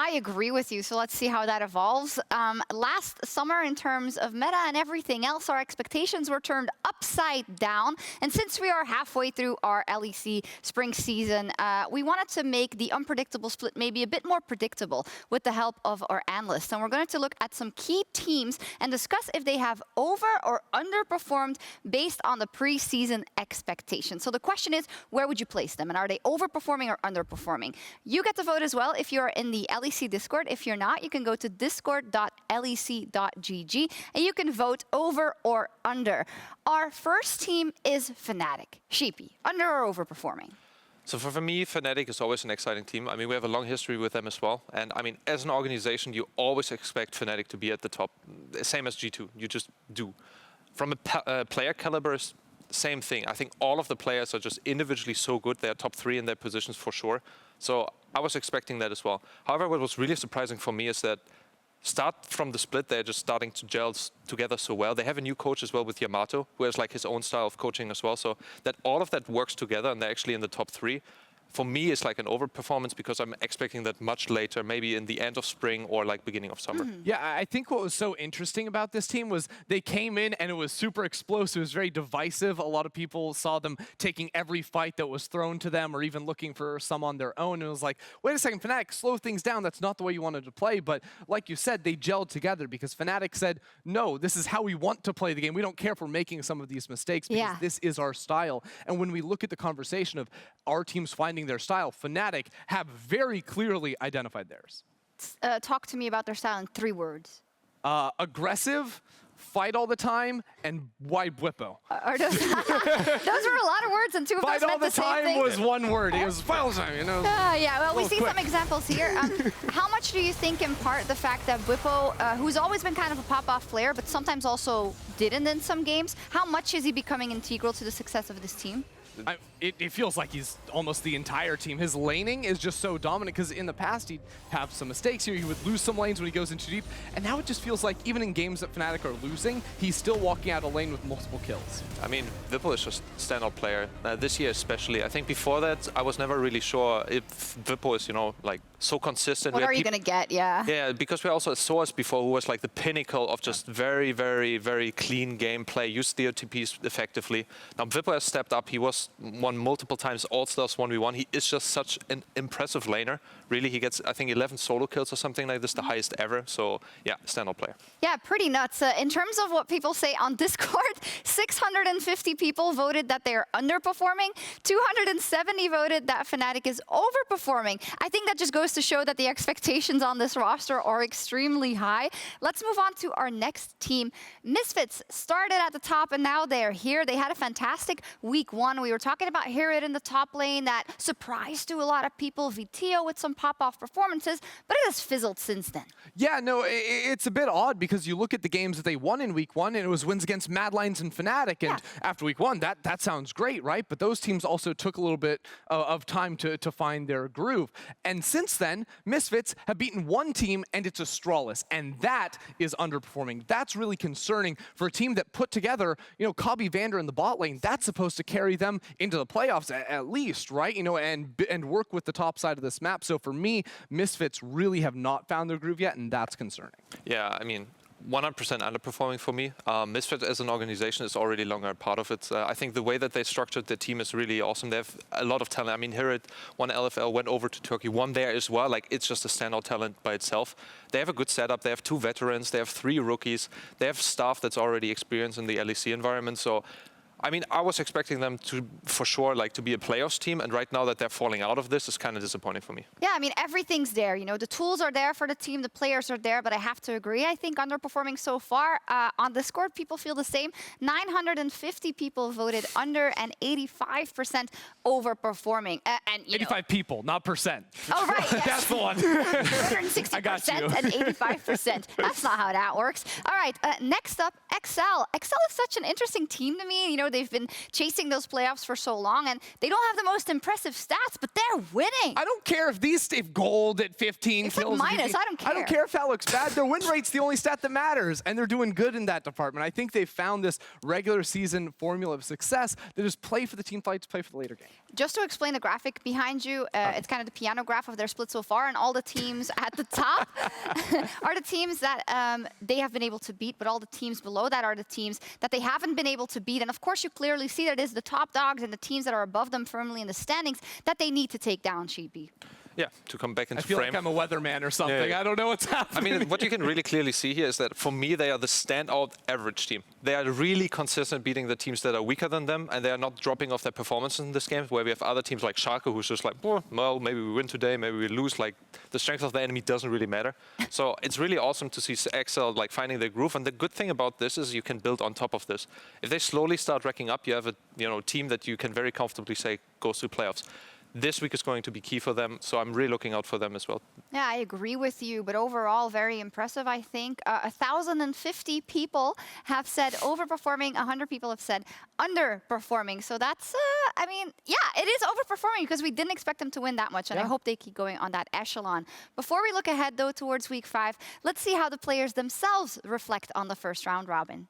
I agree with you, so let's see how that evolves. Last summer, in terms of meta and everything else, our expectations were turned upside down. And since we are halfway through our LEC spring season, we wanted to make the unpredictable split maybe a bit more predictable with the help of our analysts. And we're going to look at some key teams and discuss if they have over or underperformed based on the preseason expectations. So the question is, where would you place them? And are they overperforming or underperforming? You get to vote as well if you're in the LEC Discord. If you're not, you can go to discord.lec.gg and you can vote over or under. Our first team is Fnatic. Sheepy, under or overperforming? So for me, Fnatic is always an exciting team. I mean, we have a long history with them as well. And I mean, as an organization, you always expect Fnatic to be at the top, same as G2. You just do. From a player caliber, same thing. I think all of the players are just individually so good. They're top 3 in their positions for sure. So I was expecting that as well. However, what was really surprising for me is that start from the split, they're just starting to gel together so well. They have a new coach as well with Yamato, who has like his own style of coaching as well. So that all of that works together and they're actually in the top 3. For me, it's like an overperformance because I'm expecting that much later, maybe in the end of spring or like beginning of summer. Yeah, I think what was so interesting about this team was they came in and it was super explosive. It was very divisive. A lot of people saw them taking every fight that was thrown to them or even looking for some on their own. And it was like, wait a second, Fnatic, slow things down. That's not the way you wanted to play. But like you said, they gelled together because Fnatic said, no, this is how we want to play the game. We don't care if we're making some of these mistakes because this is our style. And when we look at the conversation of our teams finding their style, Fnatic have very clearly identified theirs. Talk to me about their style in 3 words. Aggressive, fight all the time, and wide whippo. Those were a lot of words, and 2 of those meant the same thing. Fight all the time was 1 word. It was fight all the time, you know. Yeah, well, we see some examples here. How much do you think, in part, the fact that Whippo, who's always been kind of a pop-off player, but sometimes also didn't in some games, how much is he becoming integral to the success of this team? It feels like he's almost the entire team. His laning is just so dominant because in the past he'd have some mistakes here. He would lose some lanes when he goes in too deep. And now it just feels like even in games that Fnatic are losing, he's still walking out a lane with multiple kills. I mean, Vipul is just a standout player. This year especially. I think before that, I was never really sure if Vipul is, you know, like so consistent. What are you going to get? Yeah. Yeah, because we also had Source before, who was like the pinnacle of just very, very, very clean gameplay, used the OTPs effectively. Now Vipul has stepped up. He was won multiple times All-Stars 1v1. He is just such an impressive laner. Really, he gets, I think, 11 solo kills or something like this, the highest ever. So, yeah, standout player. Yeah, pretty nuts. In terms of what people say on Discord, 650 people voted that they're underperforming. 270 voted that Fnatic is overperforming. I think that just goes to show that the expectations on this roster are extremely high. Let's move on to our next team. Misfits started at the top, and now they're here. They had a fantastic week 1. We were talking about Herod in the top lane that surprised to a lot of people. Vito with some pop-off performances, but it has fizzled since then. Yeah, no, it's a bit odd because you look at the games that they won in week 1 and it was wins against Mad Lions and Fnatic, and after week 1, that sounds great, right? But those teams also took a little bit of time to find their groove. And since then, Misfits have beaten 1 team and it's Astralis, and that is underperforming. That's really concerning for a team that put together, you know, Cobby Vander in the bot lane. That's supposed to carry them into the playoffs at least, right? You know, and work with the top side of this map. So for me, Misfits really have not found their groove yet, and that's concerning. Yeah, I mean, 100% underperforming for me. Misfits as an organization is already longer a part of it. I think the way that they structured their team is really awesome. They have a lot of talent. I mean, Herod won LFL, went over to Turkey, won there as well. Like, it's just a standout talent by itself. They have a good setup. They have 2 veterans. They have 3 rookies. They have staff that's already experienced in the LEC environment. So, I mean, I was expecting them to, for sure, like to be a playoffs team, and right now that they're falling out of this is kind of disappointing for me. Yeah, I mean, everything's there. You know, the tools are there for the team, the players are there, but I have to agree. I think underperforming so far. On Discord, people feel the same. 950 people voted under and 85% overperforming. And 85 people, not percent. Oh, right. Yes. That's the one. 160% and 85%. That's not how that works. All right, next up, XL. XL is such an interesting team to me. You know, know, they've been chasing those playoffs for so long, and they don't have the most impressive stats, but they're winning. I don't care if gold at 15 it's kills. Like minus, I don't care. I don't care if that looks bad. Their win rate's the only stat that matters, and they're doing good in that department. I think they've found this regular season formula of success. They just play for the team fights, play for the later game. Just to explain the graphic behind you, it's kind of the piano graph of their split so far, and all the teams at the top are the teams that they have been able to beat, but all the teams below that are the teams that they haven't been able to beat. And of course, you clearly see that it is the top dogs and the teams that are above them firmly in the standings that they need to take down, Sheepy. Yeah, to come back into I feel frame. like I'm a weatherman or something. Yeah. I don't know what's happening. I mean, what you can really clearly see here is that for me, they are the standout average team. They are really consistent beating the teams that are weaker than them, and they are not dropping off their performance in this game, where we have other teams like Schalke who's just like, well, maybe we win today, maybe we lose. Like, the strength of the enemy doesn't really matter. So it's really awesome to see Excel like finding their groove. And the good thing about this is you can build on top of this. If they slowly start racking up, you have a team that you can very comfortably say goes to playoffs. This week is going to be key for them, so I'm really looking out for them as well. Yeah, I agree with you, but overall, very impressive, I think. 1,050 people have said overperforming, 100 people have said underperforming. So that's, I mean, yeah, it is overperforming because we didn't expect them to win that much, and I hope they keep going on that echelon. Before we look ahead, though, towards week 5, let's see how the players themselves reflect on the first round robin.